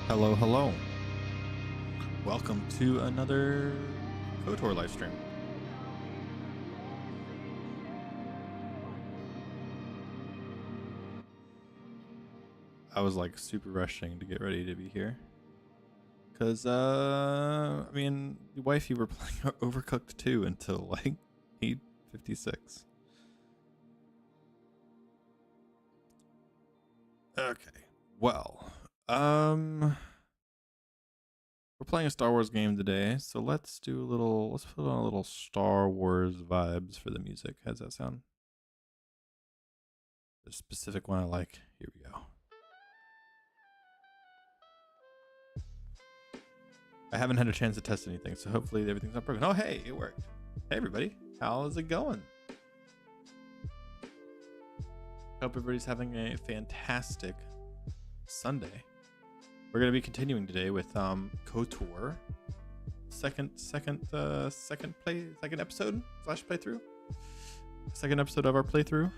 Hello, hello. Welcome to another KOTOR live stream. I was like super rushing to get ready to be here. Cause me and the wifey were playing Overcooked 2 until like 8:56. Okay. Well, we're playing a Star Wars game today, so let's put on a little Star Wars vibes for the music. How's that sound? The specific one I like. Here we go. I haven't had a chance to test anything, so hopefully everything's not broken. Oh, hey, it worked. Hey, everybody. How is it going? Hope everybody's having a fantastic Sunday. We're going to be continuing today with KOTOR. Second episode slash playthrough. Second episode of our playthrough.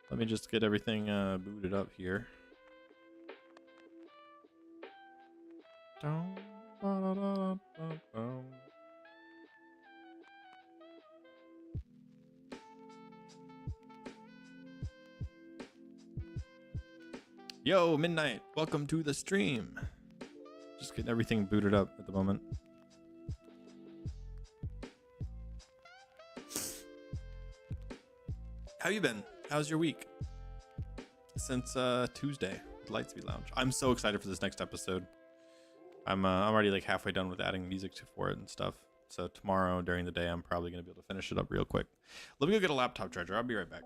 Let me just get everything booted up here. Yo, Midnight, welcome to the stream. Just getting everything booted up at the moment. How you been? How's your week? Since Tuesday, Lightspeed Lounge. I'm so excited for this next episode. I'm already like halfway done with adding music for it and stuff. So tomorrow during the day, I'm probably gonna be able to finish it up real quick. Let me go get a laptop charger. I'll be right back.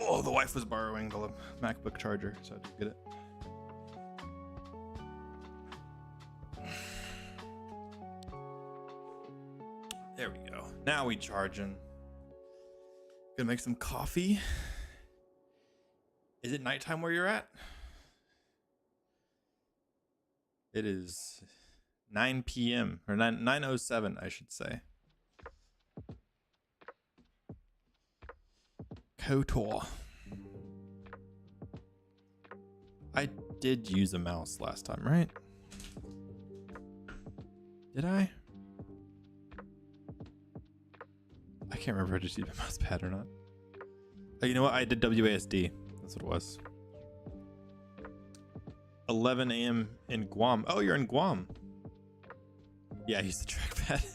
Oh, the wife was borrowing the MacBook charger, so I had to get it. There we go. Now we charging. Gonna make some coffee. Is it nighttime where you're at? It is 9 p.m. or 9:07, I should say. KOTOR. I did use a mouse last time, right? Did I? I can't remember if I just used my mouse pad or not. Oh, you know what? I did WASD. That's what it was. 11 a.m. in Guam. Oh, you're in Guam. Yeah, I used the trackpad.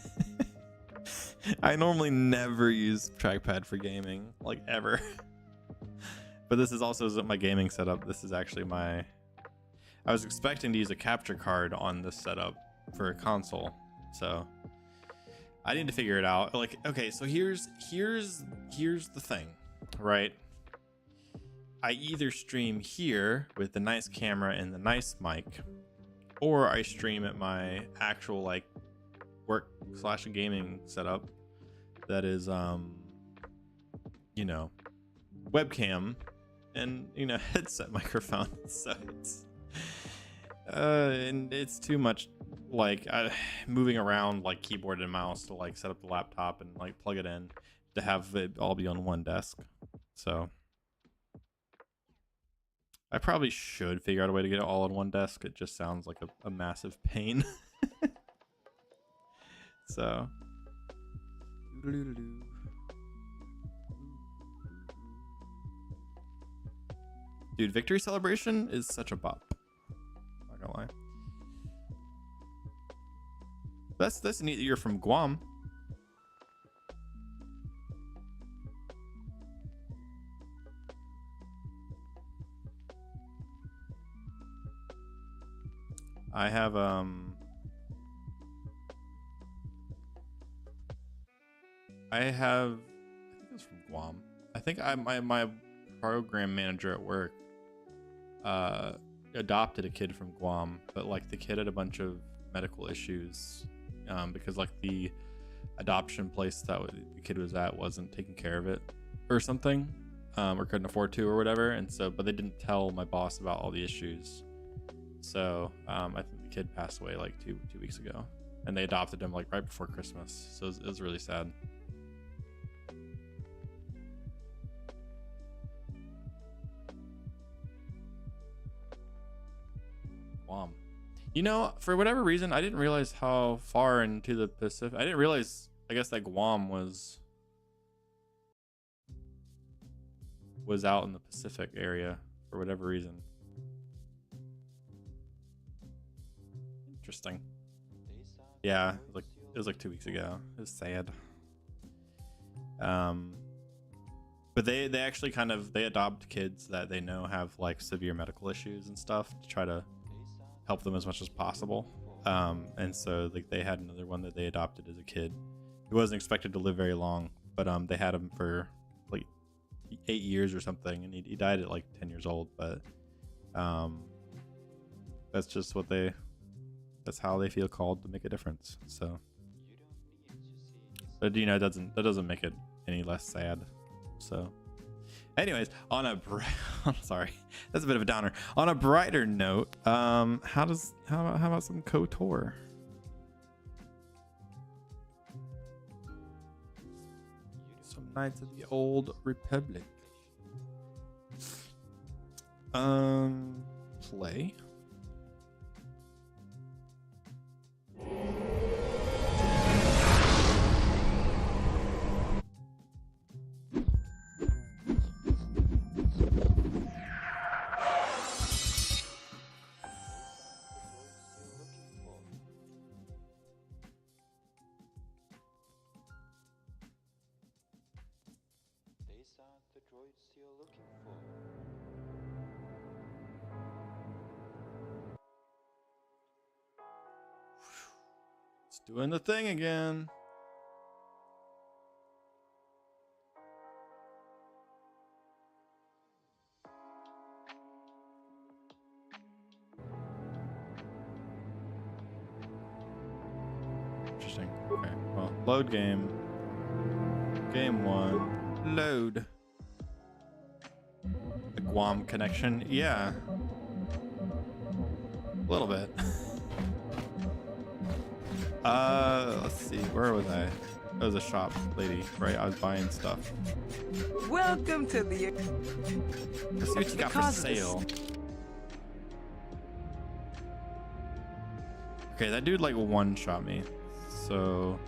I normally never use trackpad for gaming, like ever. But this is also my gaming setup. This is actually I was expecting to use a capture card on this setup for a console, so I need to figure it out. Like, okay, so here's the thing, right? I either stream here with the nice camera and the nice mic, or I stream at my actual like work / gaming setup that is you know, webcam and, you know, headset microphone. So it's too much like moving around like keyboard and mouse to like set up the laptop and like plug it in to have it all be on one desk. So I probably should figure out a way to get it all on one desk. It just sounds like a massive pain. So Dude, Victory Celebration is such a bop. Not gonna lie. That's neat that you're from Guam. I have I think it was from Guam. I think my program manager at work adopted a kid from Guam, but like the kid had a bunch of medical issues because like the adoption place that the kid was at wasn't taking care of it or something, or couldn't afford to or whatever, and so but they didn't tell my boss about all the issues. So I think the kid passed away like two weeks ago, and they adopted him like right before Christmas. So it was really sad. Guam. You know, for whatever reason, I didn't realize how far into the Pacific. I didn't realize, I guess, that Guam was out in the Pacific area for whatever reason. Interesting. Yeah, it was like 2 weeks ago. It was sad. But they actually they adopt kids that they know have like severe medical issues and stuff to try to help them as much as possible. And so like they had another one that they adopted as a kid. He wasn't expected to live very long, but they had him for like 8 years or something, and he died at like 10 years old. But that's just that's how they feel called to make a difference. So, but you know, that doesn't make it any less sad. So anyways, sorry, that's a bit of a downer. On a brighter note, how about some KOTOR? Some Knights of the Old Republic. Play. It's doing the thing again. Interesting. Okay. Well, load game. Game 1. Load. The Guam connection. Yeah. A little bit. Let's see. Where was I? That was a shop lady, right? I was buying stuff. Welcome to the. Let's see what you got for sale. Okay, that dude like one-shot me. So.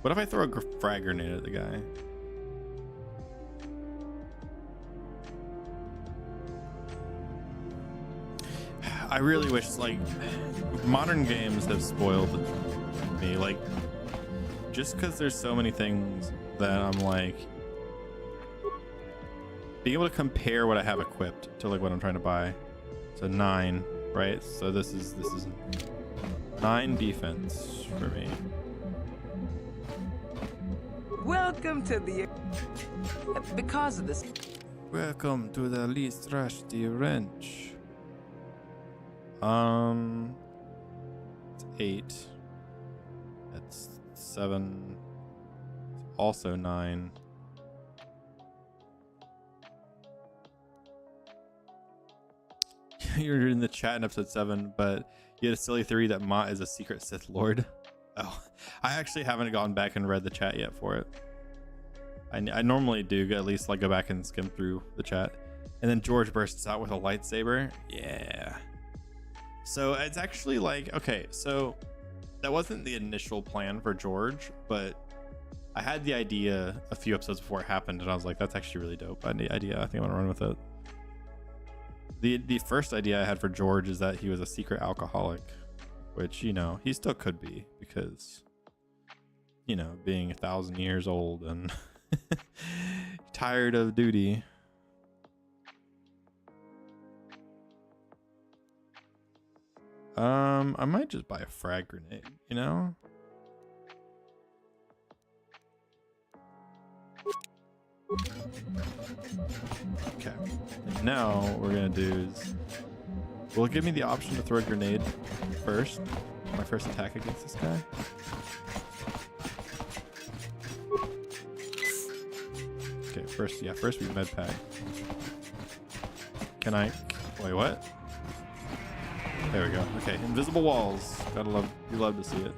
What if I throw a frag grenade at the guy? I really wish, like, modern games have spoiled me. Like, just because there's so many things that I'm like, being able to compare what I have equipped to like what I'm trying to buy. So 9, right? So this is 9 defense for me. Welcome to the. Because of this. Welcome to the least rusty wrench. It's 8. That's 7. It's also 9. You're in the chat in episode 7, but you had a silly theory that Ma is a secret Sith Lord. Oh, I actually haven't gone back and read the chat yet for it. I normally do at least like go back and skim through the chat. And then George bursts out with a lightsaber. Yeah. So it's actually like, okay, so that wasn't the initial plan for George, but I had the idea a few episodes before it happened, and I was like, that's actually really dope. I had the idea. I think I'm gonna run with it. The first idea I had for George is that he was a secret alcoholic, which, you know, he still could be, because, you know, being 1,000 years old and tired of duty. I might just buy a frag grenade, you know? Okay. And now what we're gonna do is, will it give me the option to throw a grenade first? My first attack against this guy? Okay, first we med pack. Can I, wait, what? There we go. Okay, invisible walls. You love to see it.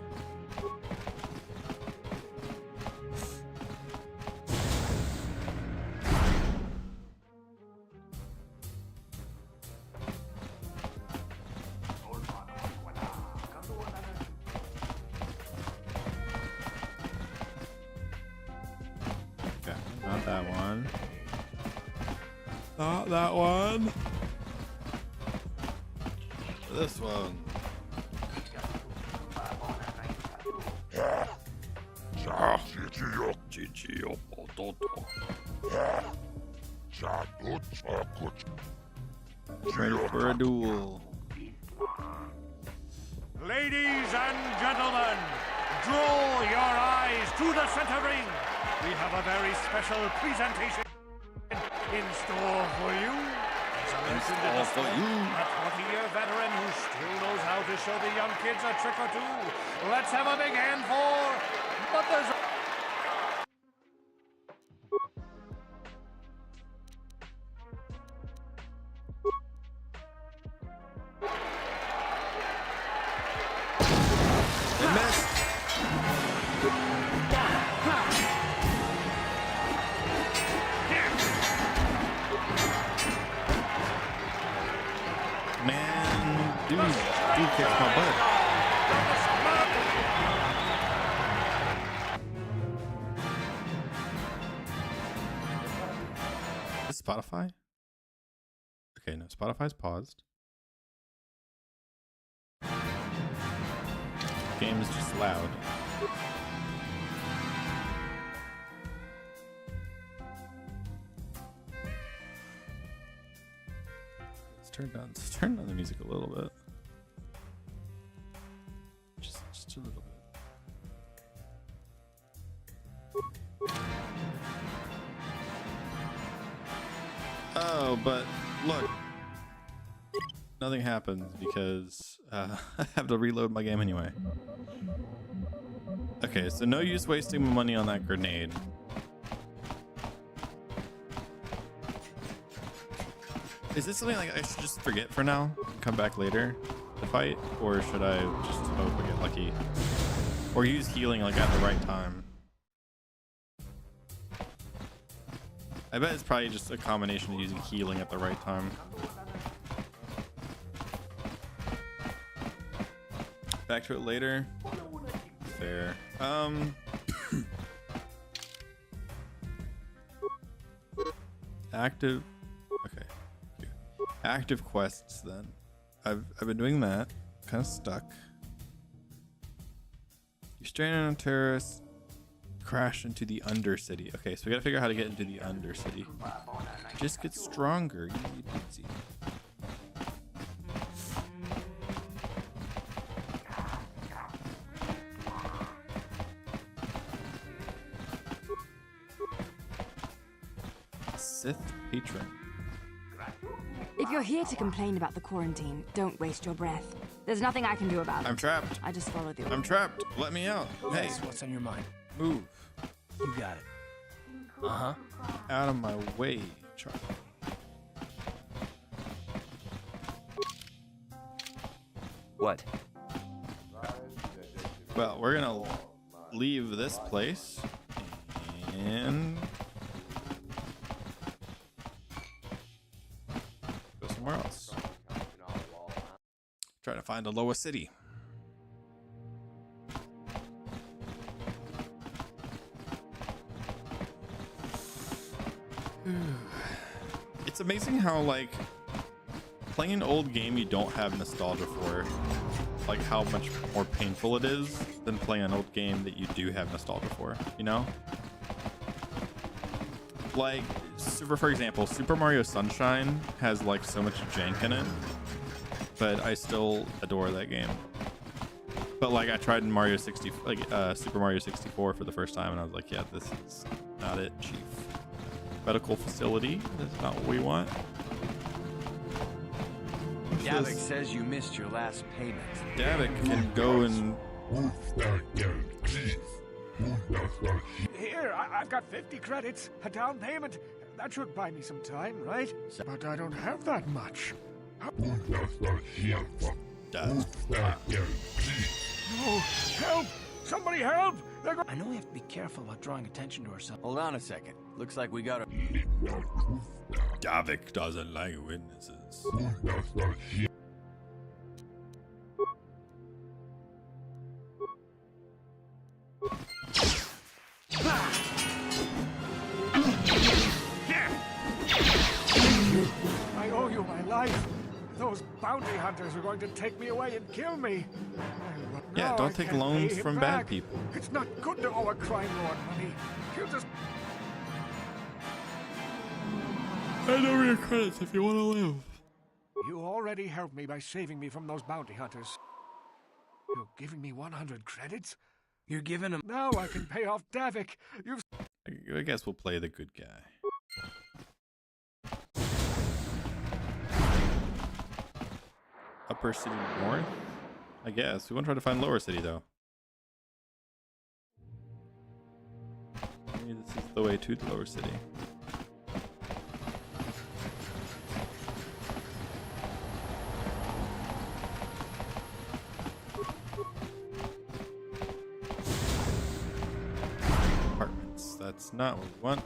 Okay, not that one. Not that one. This one. Ready for a duel. Ladies and gentlemen, draw your eyes to the center ring. We have a very special presentation in store for you. A 20-year veteran who still knows how to show the young kids a trick or two. Let's have a big hand for Mother's. They missed. Man, dude kicks my butt. Is Spotify? Okay, no, Spotify's paused. Game is just loud. Let's turn down the music a little bit. Just a little bit. Oh, but look. Nothing happens because I have to reload my game anyway. Okay, so no use wasting my money on that grenade. Is this something like I should just forget for now? Come back later to fight? Or should I just hope I get lucky? Or use healing like at the right time? I bet it's probably just a combination of using healing at the right time. Back to it later. Fair. Active. Okay. Active quests then. I've been doing that. Kind of stuck. You strain on a terrorist. Crash into the Undercity. Okay, so we gotta figure out how to get into the Undercity. Just get stronger. Easy peasy. Sith Patron. If you're here to complain about the quarantine, don't waste your breath. There's nothing I can do about it. I'm trapped. I just follow the orders. I'm trapped. Let me out. Hey, What's on your mind? move. You got it. Uh-huh. Out of my way, Charlie. What? Well, we're gonna leave this place and go somewhere else. Try to find a lower city. amazing how like playing an old game you don't have nostalgia for, like how much more painful it is than playing an old game that you do have nostalgia for, you know? Like, for example, Super Mario Sunshine has like so much jank in it, but I still adore that game. But like I tried Mario 60, like Super Mario 64 for the first time, and I was like, yeah, this is not it, chief. Medical facility, that's not what we want. Davik says you missed your last payment. Davik can go and... Here, I've got 50 credits, a down payment. That should buy me some time, right? But I don't have that much. No, help! Somebody help! I know we have to be careful about drawing attention to ourselves. Hold on a second. Looks like we got a... Davik doesn't like witnesses. I owe you my life. Those bounty hunters are going to take me away and kill me. Yeah, Now don't I take can't loans pay him from back. bad people. It's not good to owe a crime lord money. He'll just... Hand over your credits if you want to live. You already helped me by saving me from those bounty hunters. You're giving me 100 credits? You're giving him... Now I can pay off Davik. You've... I guess we'll play the good guy. Upper City North? I guess. We want to try to find Lower City, though. Maybe this is the way to the Lower City. Apartments. That's not what we want.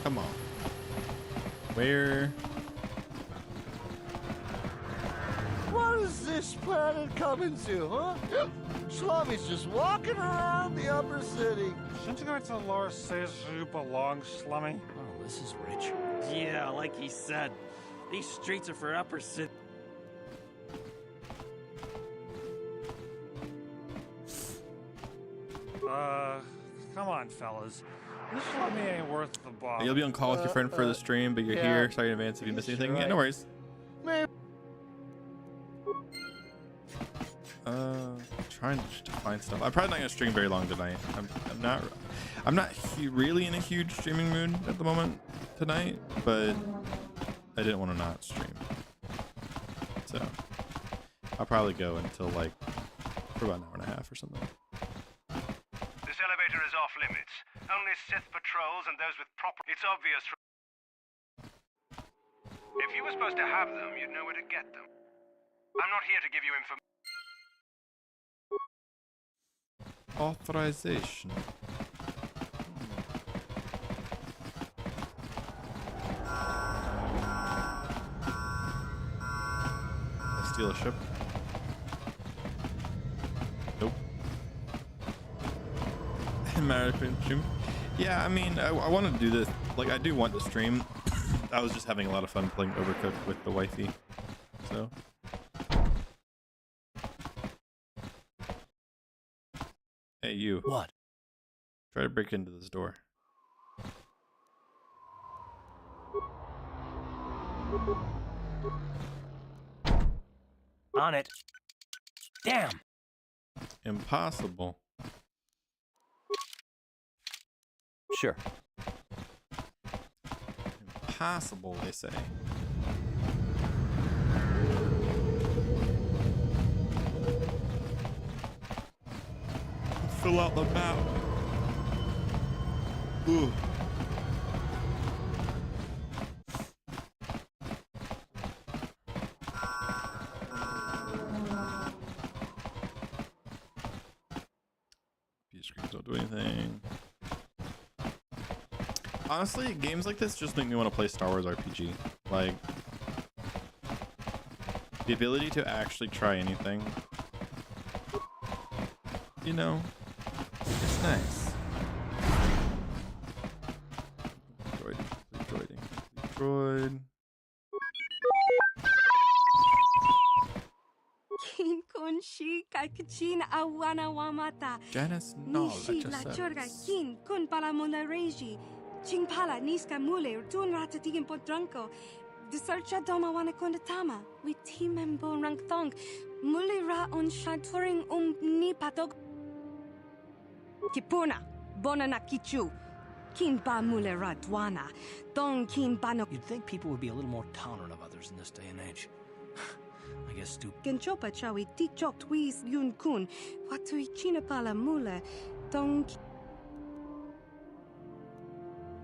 Come on. Where? What is this planet coming to, huh? Slummies just walking around the upper city. Shouldn't you go to Lower City you belong, Slummy? Oh, this is rich. Yeah, like he said, these streets are for Upper City. Come on, fellas. This Slummy ain't worth the bomb. You'll be on call with your friend for the stream, but you're yeah. here. Sorry in advance if you miss anything. Yeah, no worries. Maybe. Trying to find stuff. I'm probably not gonna stream very long tonight. I'm not really in a huge streaming mood at the moment tonight, but I didn't want to not stream, so I'll probably go until like for about an hour and a half or something. This elevator is off limits. Only Sith patrols and those with proper... It's obvious from... If you were supposed to have them, you'd know where to get them. I'm not here to give you information. Authorization. I steal a ship. Nope. American stream. Yeah, I mean, I want to do this. Like, I do want to stream. I was just having a lot of fun playing Overcooked with the wifey. So. Hey, you. What? Try to break into this door. On it. Damn. Impossible. Sure. Impossible, they say. Fill out the map. Ooh. View screens don't do anything. Honestly, games like this just make me want to play Star Wars RPG. Like, The ability to actually try anything, you know, it's nice. Droid. Kin kun shi kai kachin awana wamata. Janice, no, Nishi la chorga kin kun pala mona reji. Ching pala niska mule tun ratatigin podranko. The searcha doma wana kondatama. We timembo rank thong. Mule ra on shaturing ni patog. Kipuna. Bonana kichu. Kin ba mule ra dwana. Dong kin ba no. You'd think people would be a little more tolerant of others in this day and age. I guess stupid. Genchopa chawi tichok twis yun kun. Watu ichina pala mule. Dong.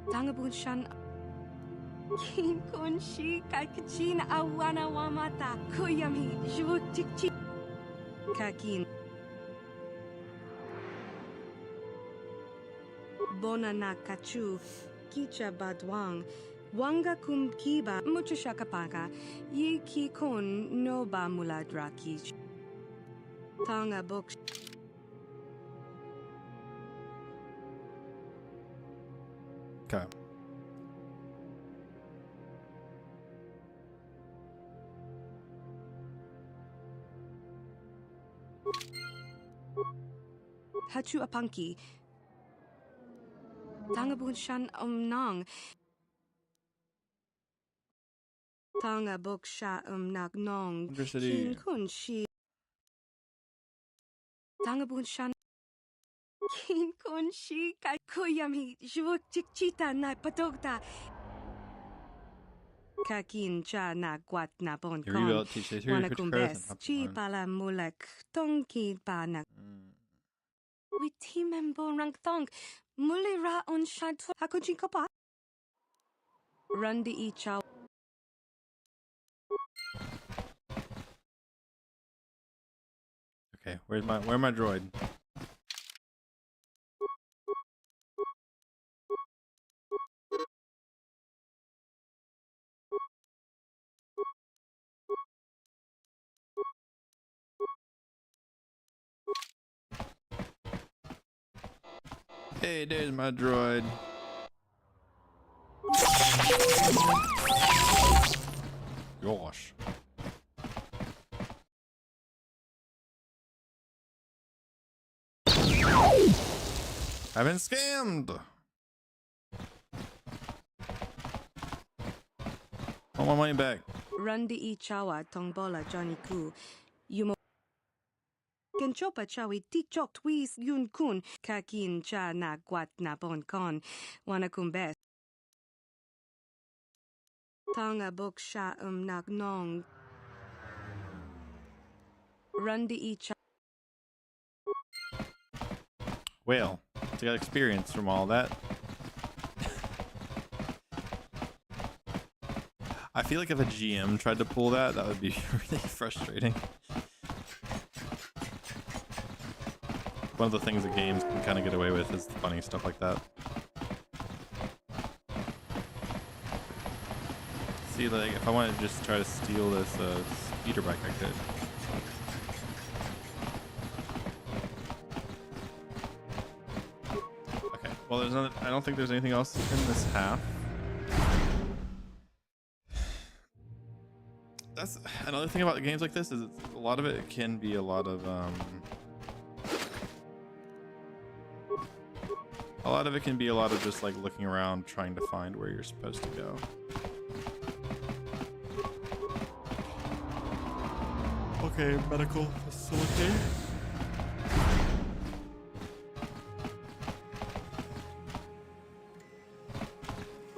Tangabun shan. Kin kun shi kai kachin awana wamata. Kuyami jvu tikchi. Kakin. Bonana kachu. Kicha badwang. Wanga kumkiba mucho shakapaka. Ye ki kon no ba muladraki. Tanga book. Okay. Hachu apanki. Tangabun shan nang. Tanga book sha nak nong. Undercity. Kin kun shi. Tangabun shan. Kin kun shi kai kuyami jvu tikchita na patogta. Kakin cha na guat na bon You kon. rebuilt teach they Wana critical kumbes growth chi and pala mulak tongki pa na. We timembo rank thong. Mule ra on shad hakujin kopa. Rundi icha. Okay, where's my droid? Hey, there's my droid. Gosh. I've been scammed. I want my money back. Rundi ichawa tongbola Johnny Ku. Yumo. Genchopa chawi tichok twis yun kun. Kakin cha na guat na bon kon. Wana kumbes. Tanga book sha nak nong. Rundi icha. Well, to get experience from all that. I feel like if a GM tried to pull that, that would be really frustrating. One of the things that games can kind of get away with is funny stuff like that. See, like, if I wanted to just try to steal this speeder bike, I could. Okay, well, there's another, I don't think there's anything else in this half. That's another thing about games like this, is a lot of it can be a lot of just like looking around trying to find where you're supposed to go. Okay, medical facility.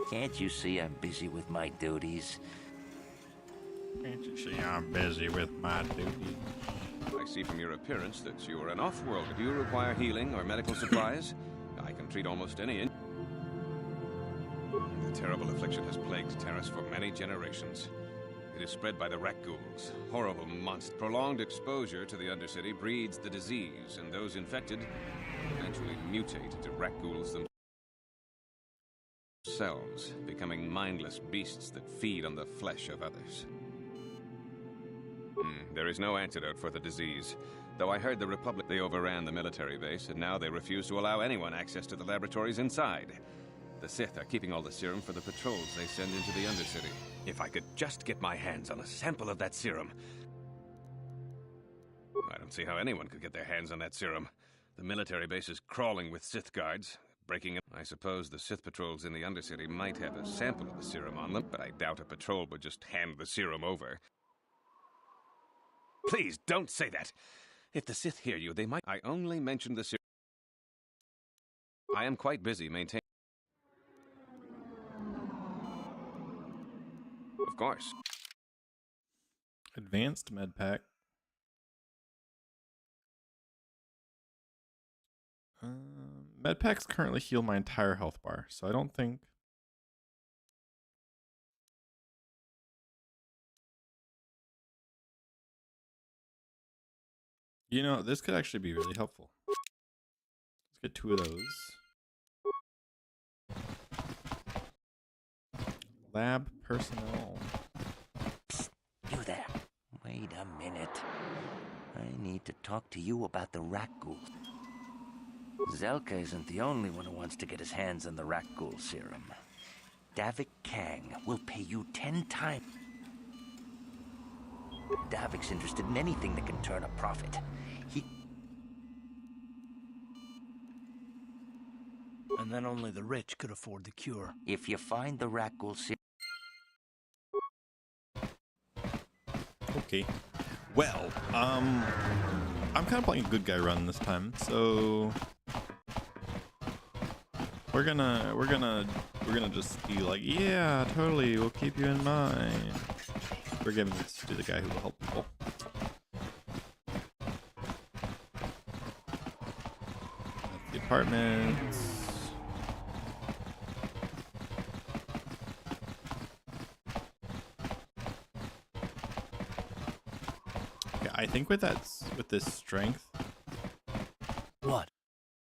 Can't you see I'm busy with my duties? Can't you see I'm busy with my duties? I see from your appearance that you are an off-world. Do you require healing or medical supplies? I can treat almost any. The terrible affliction has plagued Terrace for many generations. It is spread by the rat ghouls, horrible monsters. Prolonged exposure to the Undercity breeds the disease, and those infected eventually mutate into rat ghouls themselves, becoming mindless beasts that feed on the flesh of others. There is no antidote for the disease. Though I heard the Republic, they overran the military base, and now they refuse to allow anyone access to the laboratories inside. The Sith are keeping all the serum for the patrols they send into the Undercity. If I could just get my hands on a sample of that serum. I don't see how anyone could get their hands on that serum. The military base is crawling with Sith guards, breaking in. I suppose the Sith patrols in the Undercity might have a sample of the serum on them, but I doubt a patrol would just hand the serum over. Please, don't say that! If the Sith hear you, they might... I only mentioned the serum. I am quite busy maintaining... Of course. Advanced med pack. Med packs currently heal my entire health bar, so I don't think... You know, this could actually be really helpful. Let's get 2 of those. Lab personnel. Psst, you there. Wait a minute. I need to talk to you about the rat ghoul. Zelka isn't the only one who wants to get his hands on the rat ghoul serum. Davik Kang will pay you 10 times. Davik's interested in anything that can turn a profit. And then only the rich could afford the cure. If you find the rat ghoul serum... Okay. Well, I'm kind of playing a good guy run this time, so we're gonna just be like, yeah, totally, we'll keep you in mind. We're giving this to the guy who will help people. That's the apartments. I think with this strength. What?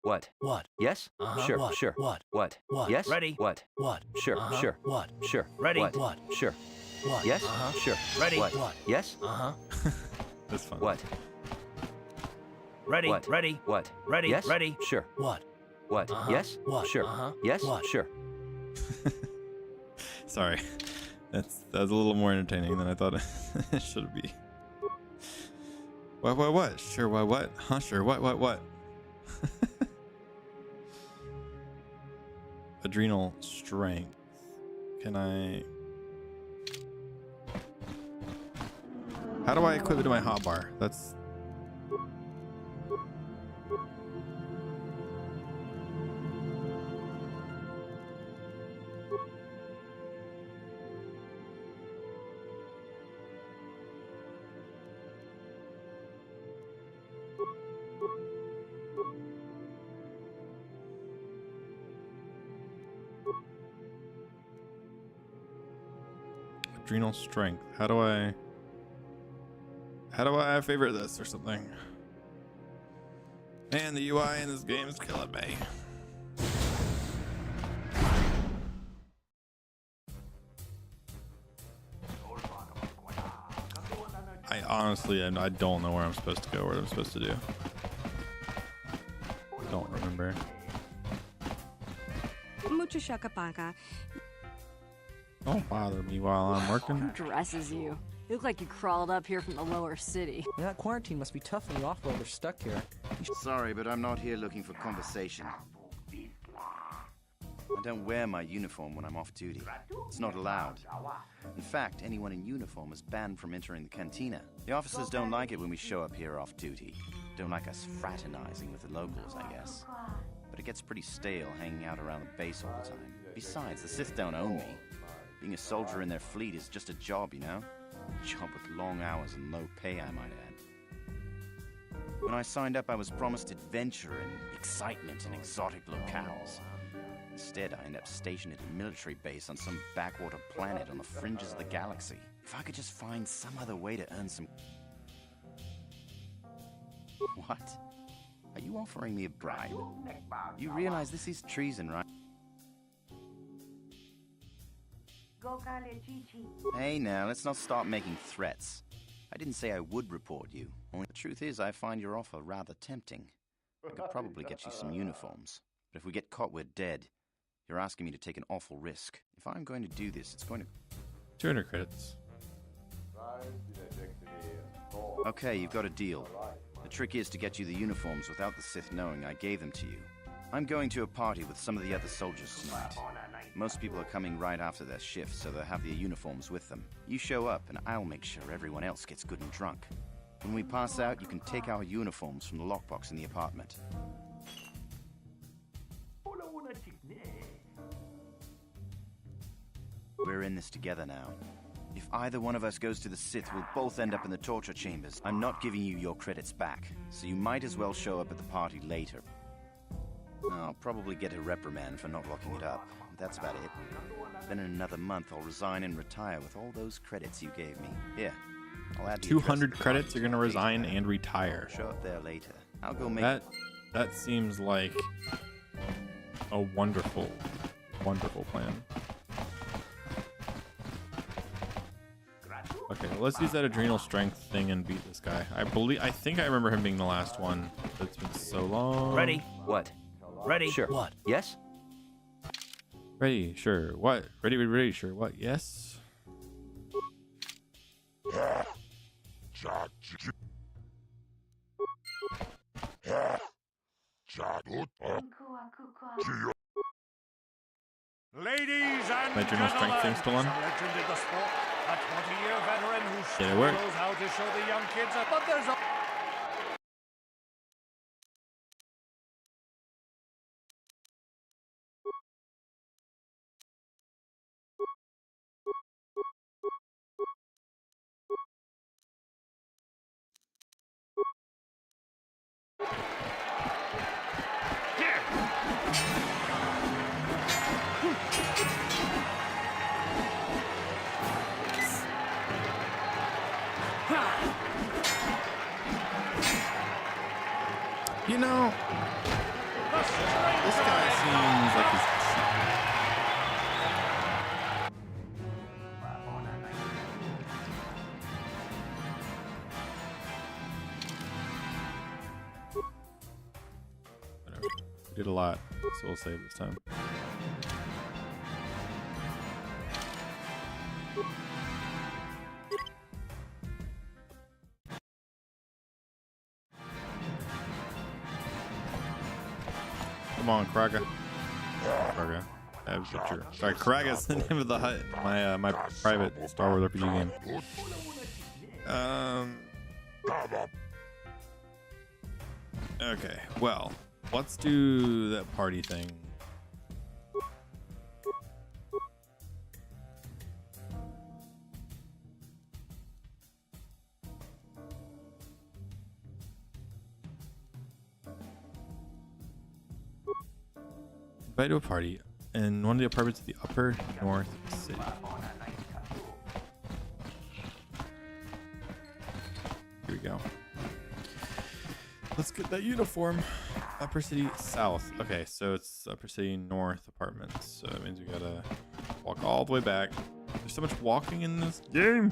What? What? Yes? Sure, what? Sure. What? What? What? Yes? Ready? What? What? Sure, Sure. What? Sure. Ready? What? Sure. What? Yes? Sure. Ready? What? What? Yes? That's fun. What? Ready? What? Ready? What? Ready? Yes? Ready? Sure. What? What? Yes? What? Sure. Yes? What? Sure. Sorry. That was a little more entertaining than I thought it should be. What? Sure, what? Huh, sure, what? Adrenal strength. Can I... How do I equip it to my hotbar? That's... Adrenal strength. How do I favorite this or something? Man, the UI in this game is killing me. I honestly, I don't know where I'm supposed to go, what I'm supposed to do. I don't remember. Mucho shakapaka. Don't bother me while I'm working. Who dresses you? You look like you crawled up here from the lower city. That quarantine must be tough on you offloaders stuck here. Sorry, but I'm not here looking for conversation. I don't wear my uniform when I'm off duty. It's not allowed. In fact, anyone in uniform is banned from entering the cantina. The officers don't like it when we show up here off duty. Don't like us fraternizing with the locals, I guess. But it gets pretty stale hanging out around the base all the time. Besides, the Sith don't own me. Being a soldier in their fleet is just a job, you know? A job with long hours and low pay, I might add. When I signed up, I was promised adventure and excitement in exotic locales. Instead, I ended up stationed at a military base on some backwater planet on the fringes of the galaxy. If I could just find some other way to earn some... What? Are you offering me a bribe? You realize this is treason, right? Hey now, let's not start making threats. I didn't say I would report you. Only the truth is I find your offer rather tempting. I could probably get you some uniforms. But if we get caught, we're dead. You're asking me to take an awful risk. If I'm going to do this, it's going to... 200 credits. Okay, you've got a deal. The trick is to get you the uniforms without the Sith knowing I gave them to you. I'm going to a party with some of the other soldiers tonight. Most people are coming right after their shift, so they'll have their uniforms with them. You show up, and I'll make sure everyone else gets good and drunk. When we pass out, you can take our uniforms from the lockbox in the apartment. We're in this together now. If either one of us goes to the Sith, we'll both end up in the torture chambers. I'm not giving you your credits back, so you might as well show up at the party later. I'll probably get a reprimand for not locking it up. That's about it. Then in another month, I'll resign and retire with all those credits you gave me. Here, I'll add 200 credits, you're gonna resign and retire. Show up there later. I'll go make that seems like a wonderful, wonderful plan. Okay, let's use that adrenal strength thing and beat this guy. I think I remember him being the last one. It's been so long. Ready? What? Ready? Sure. What? Yes? Ready, sure. What? Ready, sure. What? Yes? Ladies and My adrenal strength thing still on? a legend in the sport, a 20-year veteran who Did it still work? knows how to show the young kids. But there's a... You know, this guy seems like he's... Whatever. We did a lot, so we'll save this time. Come on, Kraga. Kraga. Sorry, Kraga is the name of the hut. My private Star Wars RPG game. Okay, well, let's do that party thing. Invite to a party in one of the apartments of the Upper North City. Here we go. Let's get that uniform. Upper City South. Okay, so it's Upper City North apartments. So that means we gotta walk all the way back. There's so much walking in this game.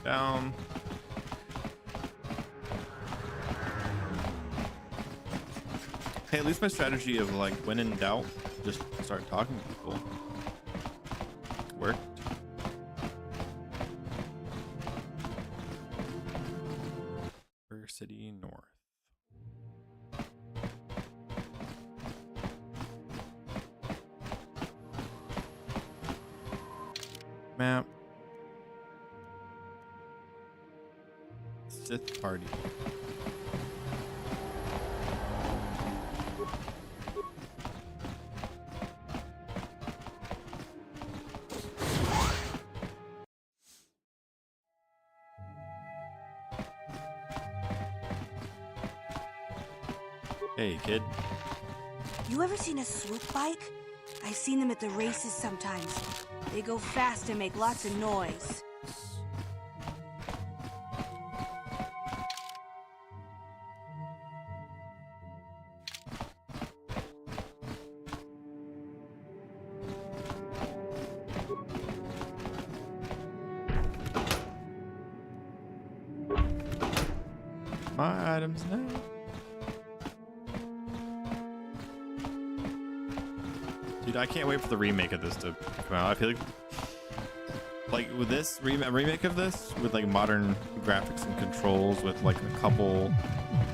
Down. Hey, at least my strategy of like when in doubt, just start talking to people worked. Upper City North. Map. Sith party. Hey, kid. You ever seen a swoop bike? I've seen them at the races sometimes. They go fast and make lots of noise. My items now. Dude, I can't wait for the remake of this to come out. I feel like with this remake of this with like modern graphics and controls with like a couple.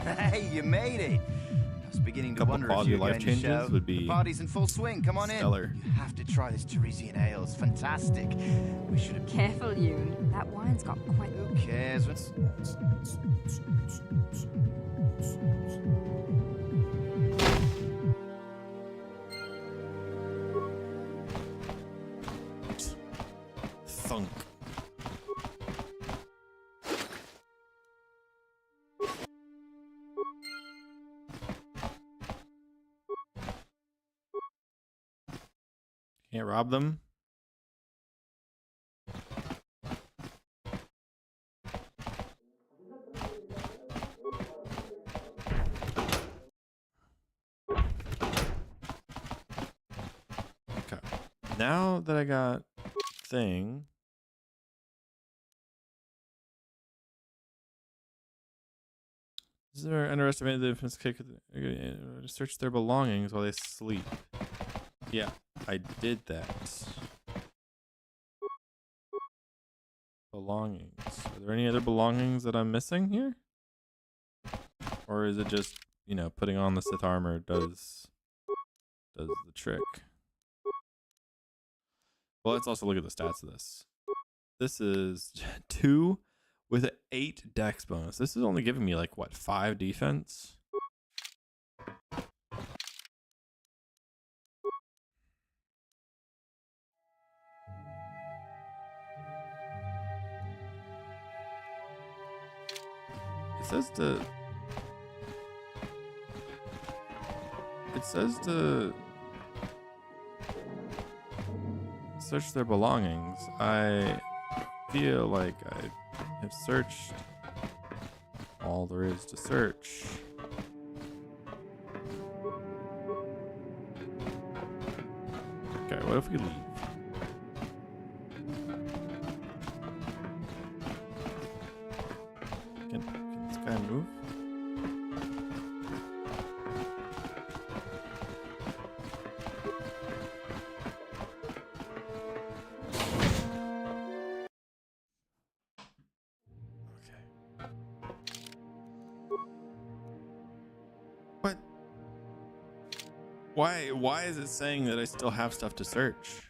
Hey, you made it! I was beginning to wonder if you were life going to changes show. would be The party's in full swing. Come on stellar. in. You have to try this Teresian ale. It's fantastic. We should have. Careful, Yoon. That wine's got quite. Who cares? Thunk. Can't rob them. Okay. Now that I got thing. Is there underestimated the infant's kick? Search their belongings while they sleep. Yeah, I did that. Belongings. Are there any other belongings that I'm missing here? Or is it just, you know, putting on the Sith armor does the trick? Well, let's also look at the stats of this. This is 2 with an 8 dex bonus. This is only giving me like what, 5 defense? It says to search their belongings. I feel like I have searched all there is to search. Okay, what if we leave? Can this guy move? What? Why is it saying that I still have stuff to search?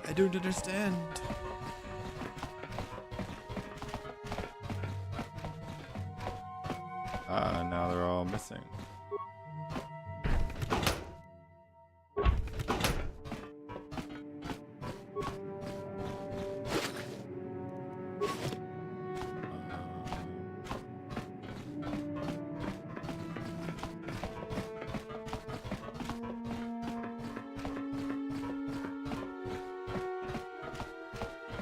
I don't understand. Now they're all missing.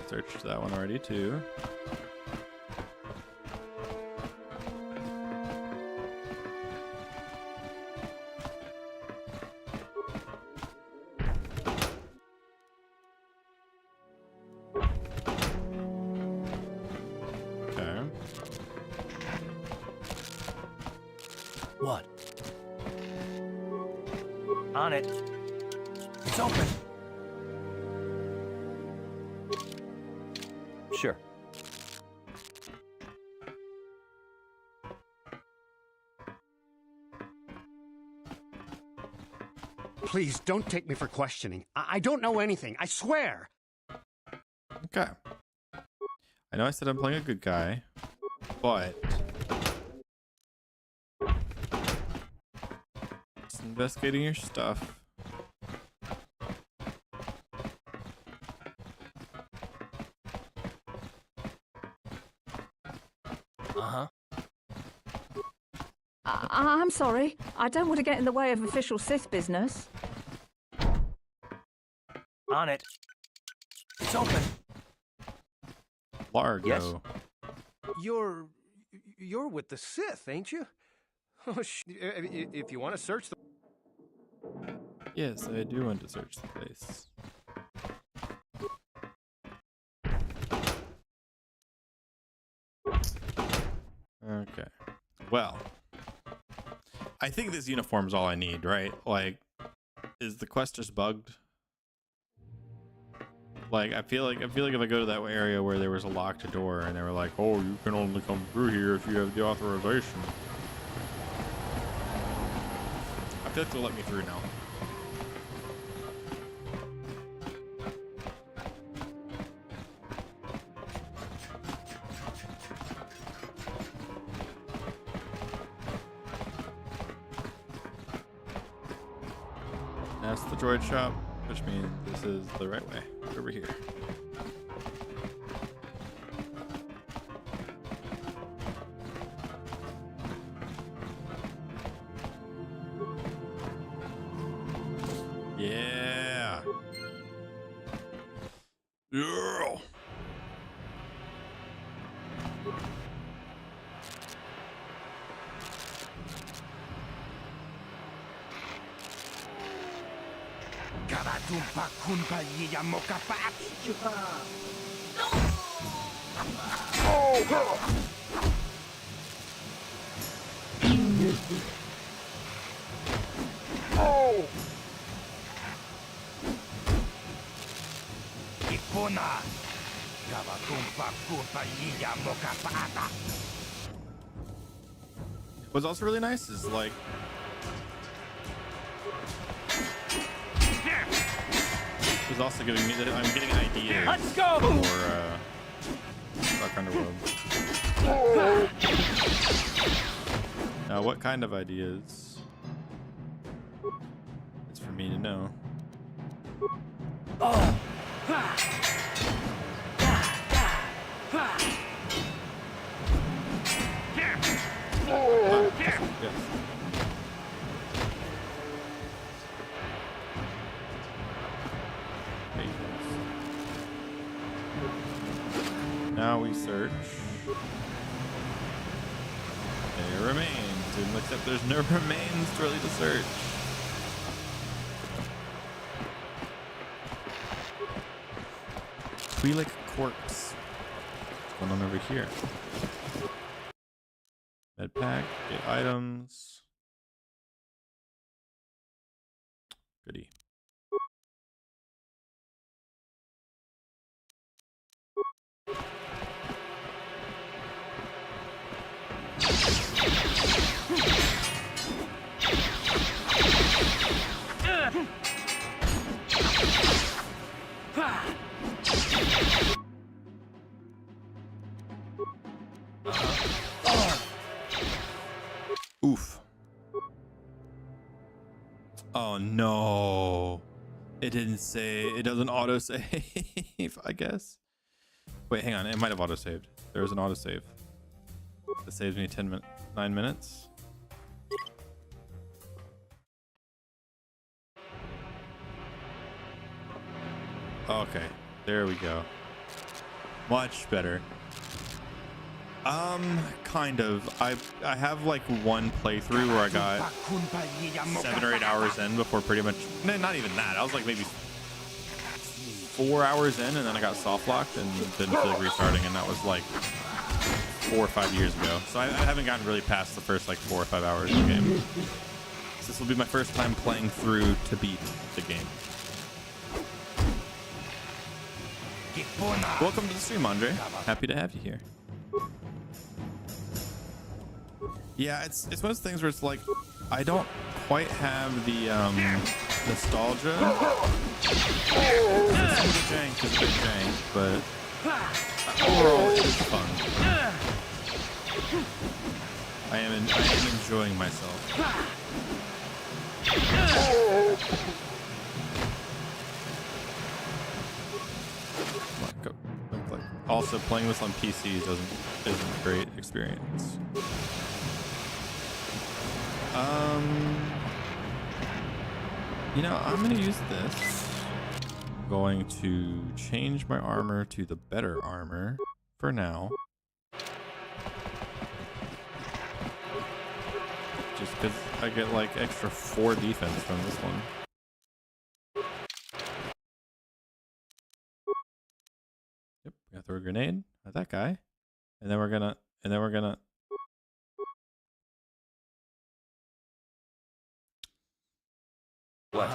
Searched that one already too. Okay. What? On it. It's open. Sure. Please don't take me for questioning. I don't know anything. I swear. Okay. I know I said I'm playing a good guy, but just investigating your stuff. I'm sorry. I don't want to get in the way of official Sith business. On it. It's open. Largo. Yes? You're with the Sith, ain't you? Oh, if you want to search the... Yes, I do want to search the place. Okay. Well, I think this uniform's all I need, right? Like, is the quest just bugged? Like, I feel like if I go to that area where there was a locked door and they were like, "Oh, you can only come through here if you have the authorization." I feel like they'll let me through now. That's the droid shop, which means this is the right way. Over here. Yeah. Yeah. What's also really nice is like it's also giving me that I'm getting ideas. Let's go for Dark Underworld. Now, what kind of ideas? It's for me to know. Oh. Yes. Now we search. There remains, except there's no remains really to search. Twi'lek corpse. What's going on over here? Med pack, get items. Goodie. Oof. Oh no. It didn't say, it doesn't auto save, I guess. Wait, hang on. It might have auto saved. There was an auto save. That saves me 9 minutes. Okay, there we go. Much better. Kind of. I have like one playthrough where I got 7 or 8 hours in before pretty much, no, not even that. I was like maybe 4 hours in, and then I got soft locked and didn't feel like restarting, and that was like 4 or 5 years ago. So I haven't gotten really past the first like 4 or 5 hours of the game. So this will be my first time playing through to beat the game. Welcome to the stream, Andre. Happy to have you here. Yeah, it's one of those things where it's like I don't quite have the nostalgia. It's a bit jank, but overall it is fun. I am enjoying myself. Like, also playing this on PC isn't a great experience. You know, I'm gonna use this. I'm going to change my armor to the better armor for now. Just because I get like extra 4 defense from this one. Yep, we gotta throw a grenade at that guy. And then we're gonna What?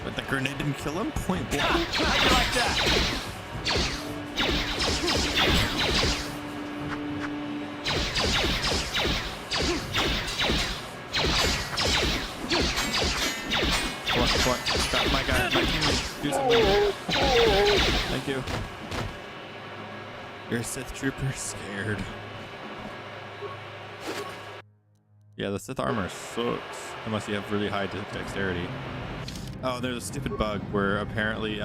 But the grenade didn't kill him? Point blank. How'd you like that? Come on. Stop my guy, my teammate. Do something. Thank you. You're a Sith trooper, scared. Yeah, the Sith armor sucks. Unless you have really high dexterity. Oh, there's a stupid bug where apparently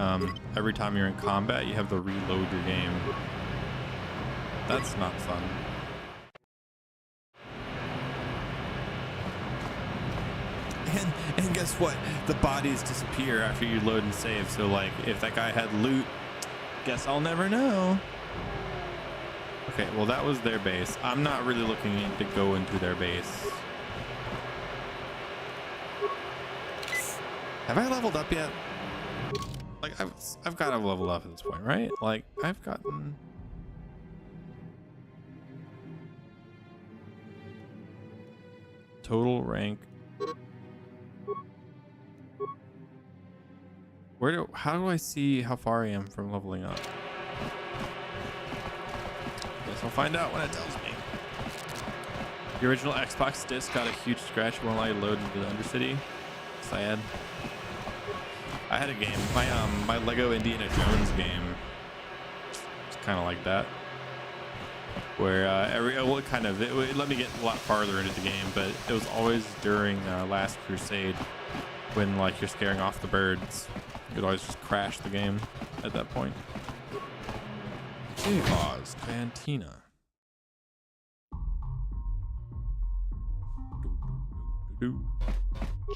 every time you're in combat, you have to reload your game. That's not fun. And guess what? The bodies disappear after you load and save. So like, if that guy had loot, guess I'll never know. Okay, well that was their base. I'm not really looking to go into their base. Have I leveled up yet? Like I've got to level up at this point, right? Like I've gotten. Total rank. How do I see how far I am from leveling up? Guess I'll find out when it tells me. The original Xbox disc got a huge scratch when I loaded into the Undercity. Sad. I had a game, my Lego Indiana Jones game. It's kind of like that, where it let me get a lot farther into the game, but it was always during Last Crusade when like you're scaring off the birds. You'd always just crash the game at that point. Oz Cantina.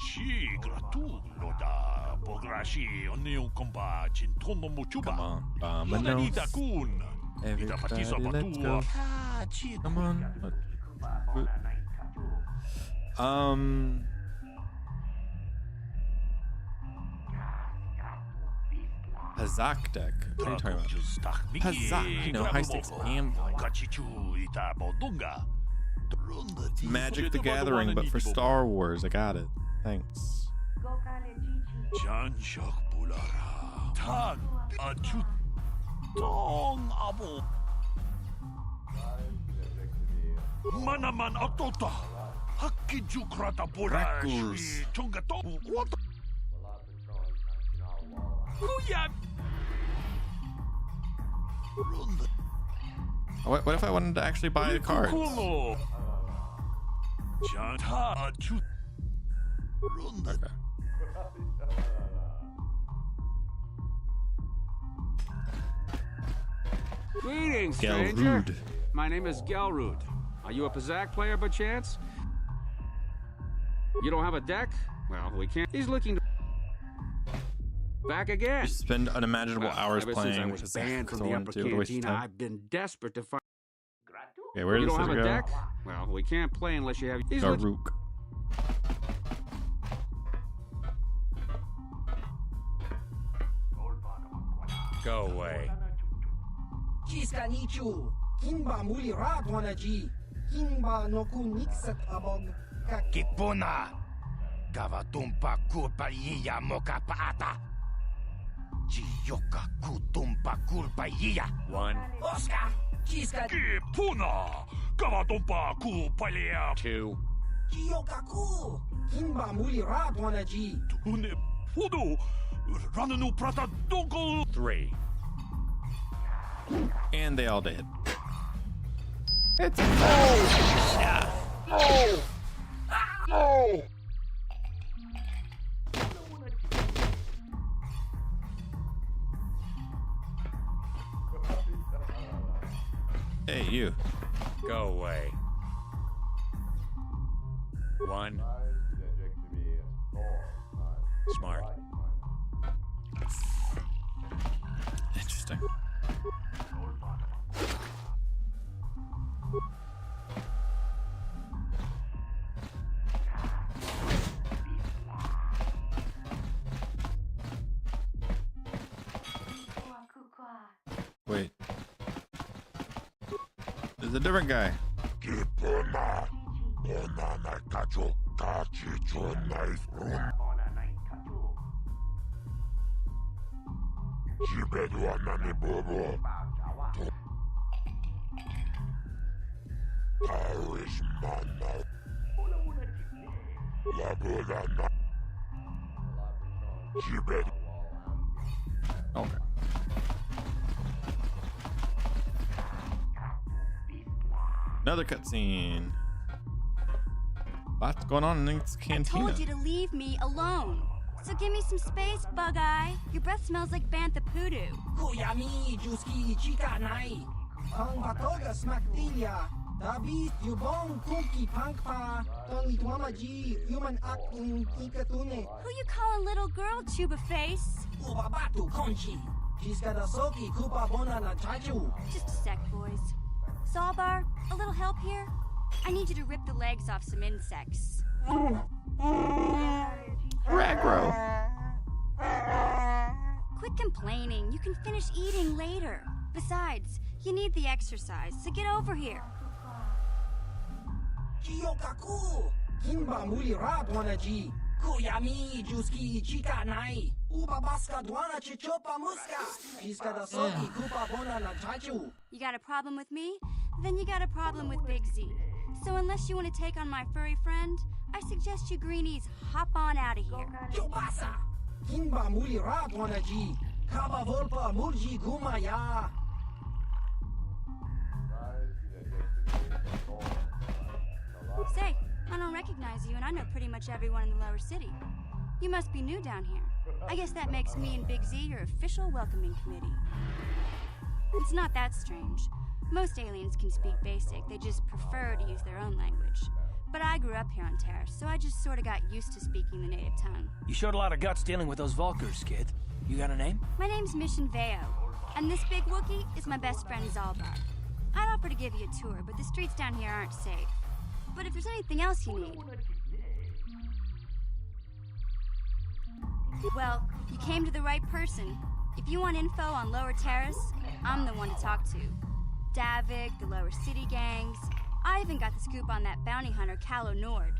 Ci gratullo da pograshi onneun compa cintono muchuba. Yodanita kun. Ita fatisa batua. Come on. Hazak deck. What are you talking about? Hazak, you know, high stakes gambling. Magic the Gathering, but for Star Wars. I got it. Thanks. Manaman Otota. Hakijukrata Purash. Chongato. What? What if I wanted to actually buy the cards? Okay. Greetings, stranger. My name is Gelrud. Are you a Pazak player by chance? You don't have a deck? Well, we can't. He's looking to back again. You spend unimaginable hours playing. Ever since I was banned from the upper cantina, I've been desperate to find. Okay, where does you this don't have go? a deck? Well, we can't play unless you have. Garuk. Go away. Kiskanichu, Kimba Mulirat Wanaji, Kimba Nokunikset Abog Kipuna, Kavatumpa Kurpaiya Mokapaata, Chioka Kutumpa Kurpaiya. One. Oscar, Kiska Kipuna, Kavatumpa Kurpaiya. Two. Chiokaku, Kimba Mulirat Wanaji. Tune Pudu, Rananu Prata Dunkel. Three. And they all did. It's yeah. Oh! Oh! Hey, you. Go away. 1. Smart. Interesting. Wait. There's a different guy. Okay. Another cutscene. Lots going on in this cantina. I told you to leave me alone. So give me some space, Bug-Eye. Your breath smells like bantha poodoo. Kuyami, Juski, Chica Nai. Pang Patoga Smaktilia. Dabi, Yubong, Kunki, Pankpa. Tony Twamaji, Human Acting, Kikatune. Who you calling little girl, Chuba Face? Ubabatu, Conchi. Jiska da Soki, Kupa Bona na Chachu. Just a sec, boys. Zalbar, a little help here? I need you to rip the legs off some insects. Raggro. Quit complaining. You can finish eating later. Besides, you need the exercise, so get over here. Kiyokaku. Kimba Muli Rat Wanaji. Kuyami, Juski, Chica Nai. Ubabaska Dwana Chichopa Muska. Jiska da Soki, Kupa Bona na Chachu. You got a problem with me? Then you got a problem with Big Z. So unless you want to take on my furry friend, I suggest you greenies hop on out of here. Chupasa! Kimba Muli Rat Wanaji. Kaba Volpa Murji Gumaya. Say, I don't recognize you, and I know pretty much everyone in the lower city. You must be new down here. I guess that makes me and Big Z your official welcoming committee. It's not that strange. Most aliens can speak basic, they just prefer to use their own language. But I grew up here on Terra, so I just sort of got used to speaking the native tongue. You showed a lot of guts dealing with those Vulkars, kid. You got a name? My name's Mission Veo, and this big Wookiee is my best friend Zalbar. I'd offer to give you a tour, but the streets down here aren't safe. But if there's anything else you need... Well, you came to the right person. If you want info on Lower Terrace, I'm the one to talk to. Davik, the Lower City gangs. I even got the scoop on that bounty hunter, Calo Nord.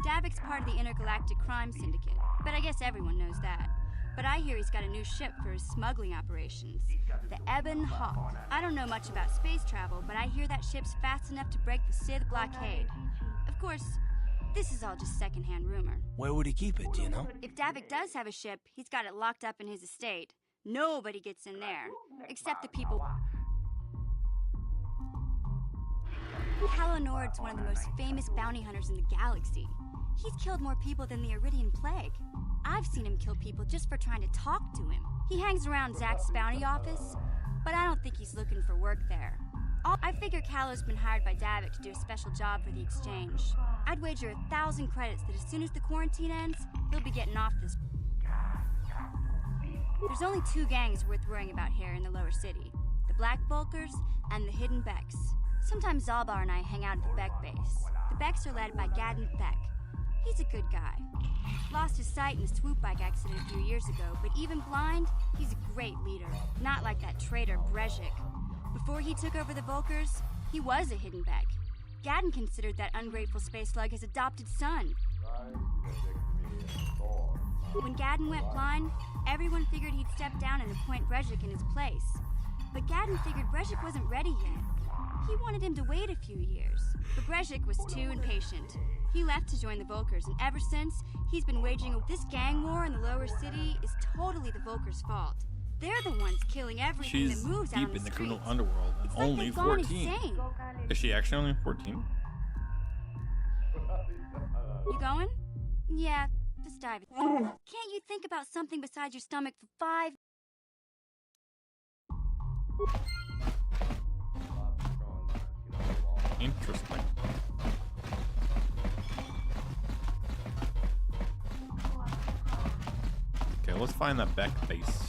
Davik's part of the Intergalactic Crime Syndicate, but I guess everyone knows that. But I hear he's got a new ship for his smuggling operations, the Ebon Hawk. I don't know much about space travel, but I hear that ship's fast enough to break the Sith blockade. Of course, this is all just secondhand rumor. Where would he keep it, do you know? If Davik does have a ship, he's got it locked up in his estate. Nobody gets in there, except the people. Calo Nord's one of the most famous bounty hunters in the galaxy. He's killed more people than the Iridian Plague. I've seen him kill people just for trying to talk to him. He hangs around Zack's bounty office, but I don't think he's looking for work there. I figure Calo's been hired by Davik to do a special job for the exchange. I'd wager 1,000 credits that as soon as the quarantine ends, he'll be getting off this. There's only 2 gangs worth worrying about here in the lower city. The Black Vulkars and the Hidden Becks. Sometimes Zalbar and I hang out at the Beck base. The Becks are led by Gadden Beck. He's a good guy. Lost his sight in a swoop bike accident a few years ago, but even blind, he's a great leader. Not like that traitor Brezhik. Before he took over the Vulkars, he was a Hidden Beck. Gadden considered that ungrateful space slug his adopted son. When Gadden went blind, everyone figured he'd step down and appoint Brezhik in his place. But Gadden figured Brezhik wasn't ready yet. He wanted him to wait a few years. But Brezhik was too impatient. He left to join the Vulkars, and ever since, he's been waging this gang war in the lower city is totally the Vulkars' fault. They're the ones killing everything that moves out on the streets. She's deep in the criminal underworld and only 14. Is she actually only 14? You going? Yeah, just dive. Can't you think about something besides your stomach for 5? Interesting. Okay, let's find that back base.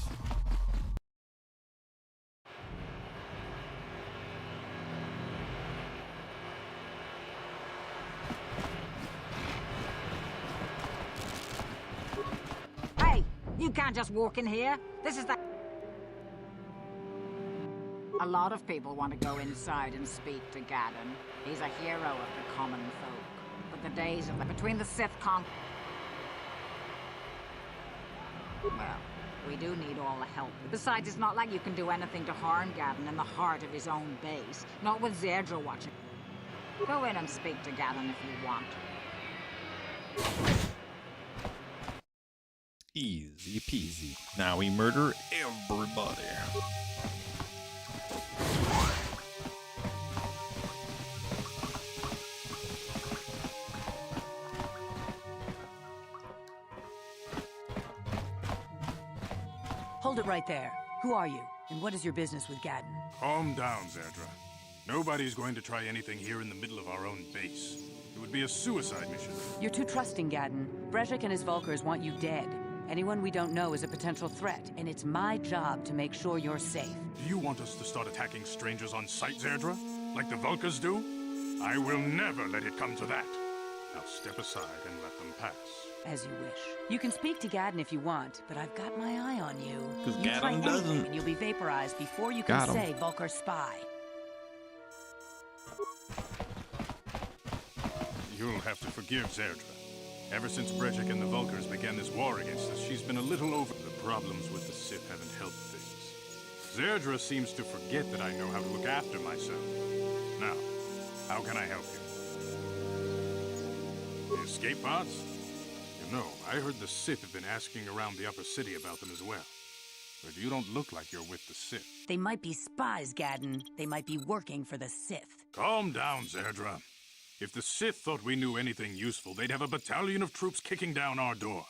Hey, you can't just walk in here. This is the... A lot of people want to go inside and speak to Gaddon. He's a hero of the common folk. But the days of between the Sith Well, we do need all the help. Besides, it's not like you can do anything to harm Gaddon in the heart of his own base. Not with Zerdra watching. Go in and speak to Gaddon if you want. Easy peasy. Now we murder everybody. Hold it right there. Who are you? And what is your business with Gaddon? Calm down, Zerdra. Nobody's going to try anything here in the middle of our own base. It would be a suicide mission. You're too trusting, Gaddon. Brejik and his Vulkars want you dead. Anyone we don't know is a potential threat, and it's my job to make sure you're safe. Do you want us to start attacking strangers on sight, Zerdra? Like the Vulkars do? I will never let it come to that. Now step aside and let them pass. As you wish. You can speak to Gaddon if you want, but I've got my eye on you. Because You try Gaddon anything doesn't. and you'll be vaporized before you can say Vulkar spy. You'll have to forgive Zerdra. Ever since Brejik and the Vulkars began this war against us, she's been a little over. The problems with the Sith haven't helped things. Zerdra seems to forget that I know how to look after myself. Now, how can I help you? The escape pods? You know, I heard the Sith have been asking around the upper city about them as well. But you don't look like you're with the Sith. They might be spies, Gaddon. They might be working for the Sith. Calm down, Zerdra. If the Sith thought we knew anything useful, they'd have a battalion of troops kicking down our door.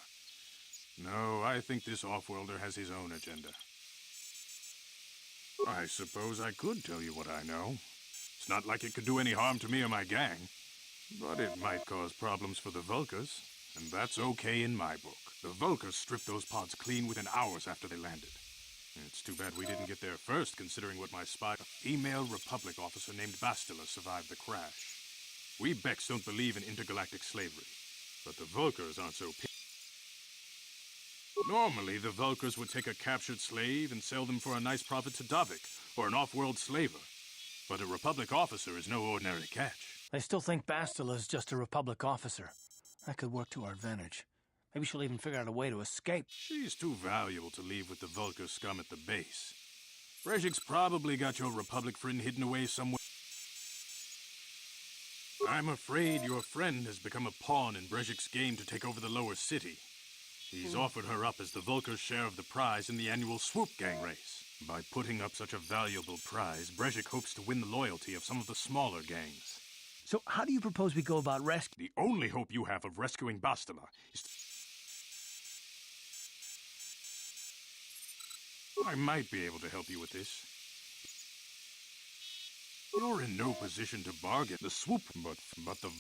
No, I think this off-worlder has his own agenda. I suppose I could tell you what I know. It's not like it could do any harm to me or my gang. But it might cause problems for the Vulkars, and that's okay in my book. The Vulkars stripped those pods clean within hours after they landed. It's too bad we didn't get there first, considering what my spy... A female Republic officer named Bastila survived the crash. We Becks don't believe in intergalactic slavery, but the Vulkars aren't so... Normally, the Vulkars would take a captured slave and sell them for a nice profit to Davik, or an off-world slaver. But a Republic officer is no ordinary catch. I still think Bastila's just a Republic officer. That could work to our advantage. Maybe she'll even figure out a way to escape. She's too valuable to leave with the Vulkar scum at the base. Brejik's probably got your Republic friend hidden away somewhere. I'm afraid your friend has become a pawn in Brejik's game to take over the lower city. He's offered her up as the Vulkar's share of the prize in the annual Swoop Gang race. By putting up such a valuable prize, Brejik hopes to win the loyalty of some of the smaller gangs. So how do you propose we go about rescue? The only hope you have of rescuing Bastila is... I might be able to help you with this. You're in no position to bargain the swoop, but the...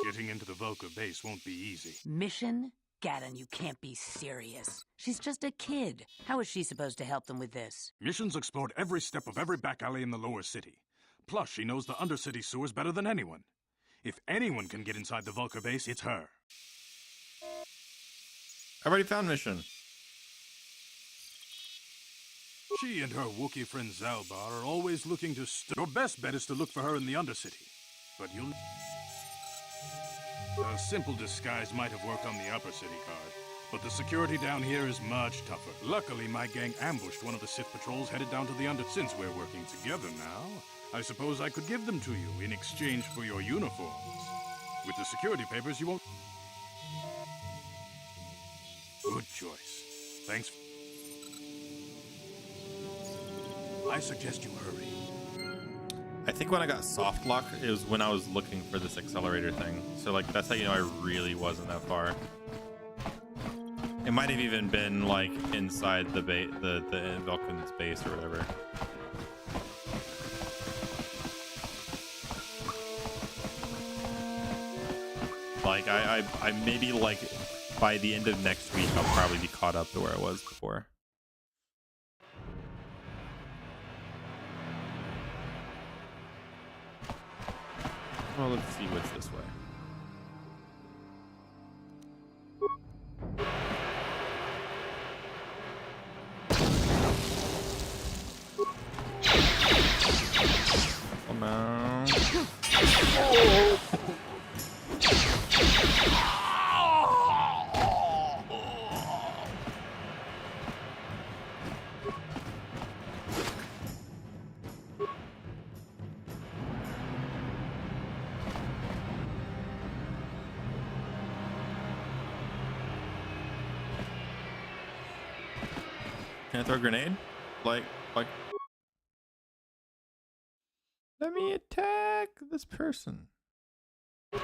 Getting into the Vulkar base won't be easy. Mission? Gaddon, you can't be serious. She's just a kid. How is she supposed to help them with this? Mission's explored every step of every back alley in the lower city. Plus, she knows the undercity sewers better than anyone. If anyone can get inside the Vulkar base, it's her. I already found Mission. She and her Wookiee friend Zalbar are always looking to... Your best bet is to look for her in the undercity. But you'll... A simple disguise might have worked on the upper city card, but the security down here is much tougher. Luckily, my gang ambushed one of the Sith patrols headed down to the under... Since we're working together now, I suppose I could give them to you in exchange for your uniforms. With the security papers, you won't... Good choice. Thanks. I suggest you hurry. I think when I got soft lock, it was when I was looking for this accelerator thing. So like that's how you know I really wasn't that far. It might have even been like inside the Vulcan's base or whatever. Like I maybe like by the end of next week I'll probably be caught up to where I was before. Well, let's see what's this way. Oh no. Oh. Can I throw a grenade? Like, let me attack this person. You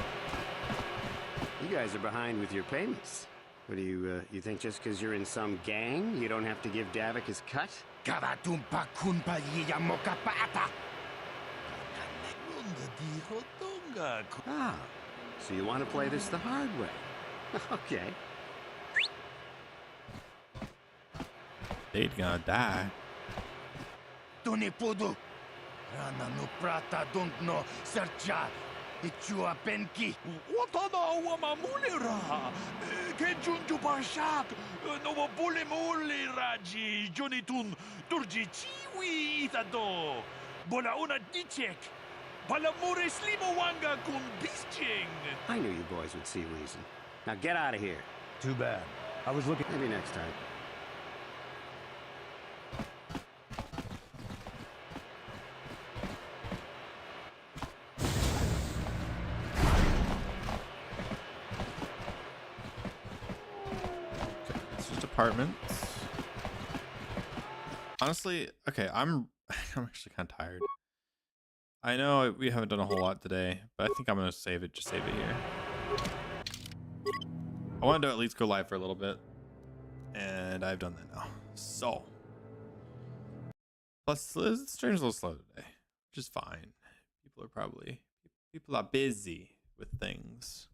guys are behind with your payments. What do you think just because you're in some gang, you don't have to give Davik his cut? Ah, so you want to play this the hard way. Okay. They're gonna die. Tunipudu. Rana no prata don't know sercha. Ichua penki. Watana wamamulira. Kenjunju barshak. No bule muli raji. Jonitun. Turji chiwi itado. Bola una dichek. Palamure slimo wanga kun bisching. I knew you boys would see reason. Now get out of here. Too bad. I was looking. Maybe next time. Apartments. Honestly, okay, I'm actually kind of tired. I know we haven't done a whole lot today, but I think I'm gonna save it. Just save it here. I wanted to at least go live for a little bit, and I've done that now. So, plus the stream's a little slow today, which is fine. People are busy with things.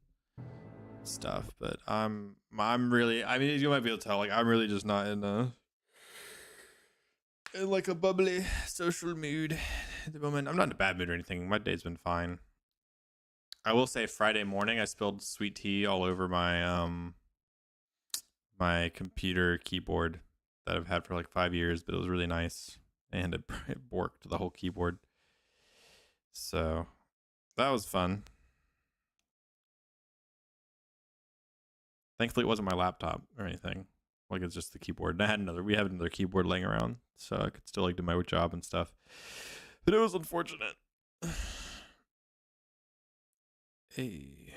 Stuff, but I'm really, I mean, you might be able to tell, like, I'm really just not in like a bubbly social mood at the moment. I'm not in a bad mood or anything. My day's been fine. I will say Friday morning I spilled sweet tea all over my my computer keyboard that I've had for like 5 years, but it was really nice and it worked the whole keyboard, so that was fun. Thankfully, it wasn't my laptop or anything. Like, it's just the keyboard. And we have another keyboard laying around, so I could still like do my job and stuff. But it was unfortunate. Hey.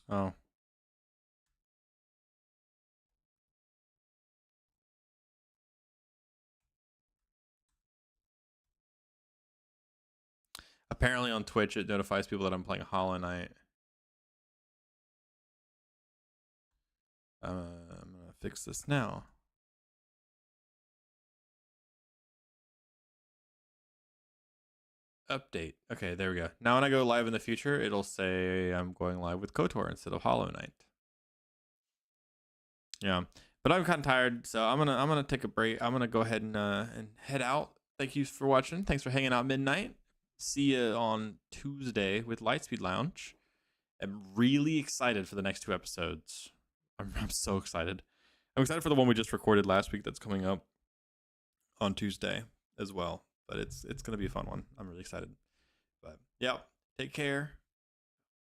Oh. Apparently on Twitch, it notifies people that I'm playing Hollow Knight. I'm gonna fix this now. Update. Okay, there we go. Now when I go live in the future, it'll say I'm going live with KOTOR instead of Hollow Knight. Yeah, but I'm kind of tired, so I'm gonna take a break. I'm gonna go ahead and head out. Thank you for watching. Thanks for hanging out midnight. See you on Tuesday with Lightspeed Lounge. I'm really excited for the next 2 episodes. I'm so excited. I'm excited for the one we just recorded last week that's coming up on Tuesday as well. But it's gonna be a fun one. I'm really excited. But yeah, take care.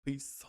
Peace.